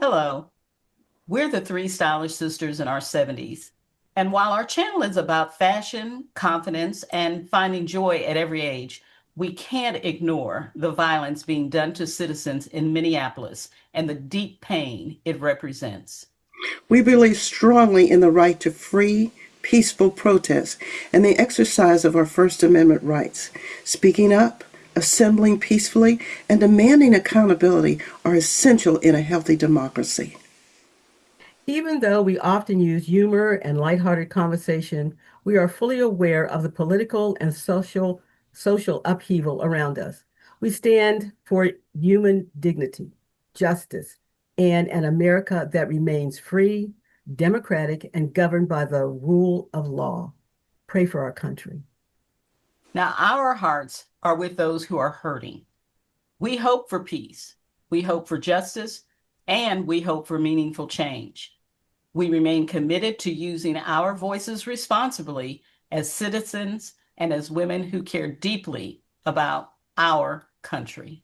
Hello, we're the three stylish sisters in our 70s. And while our channel is about fashion, confidence, and finding joy at every age, we can't ignore the violence being done to citizens in Minneapolis and the deep pain it represents. We believe strongly in the right to free, peaceful protest and the exercise of our First Amendment rights. Speaking up, assembling peacefully, and demanding accountability are essential in a healthy democracy. Even though we often use humor and lighthearted conversation, we are fully aware of the political and social upheaval around us. We stand for human dignity, justice, and an America that remains free, democratic, and governed by the rule of law. Pray for our country. Now, our hearts are with those who are hurting. We hope for peace, we hope for justice, and we hope for meaningful change. We remain committed to using our voices responsibly as citizens and as women who care deeply about our country.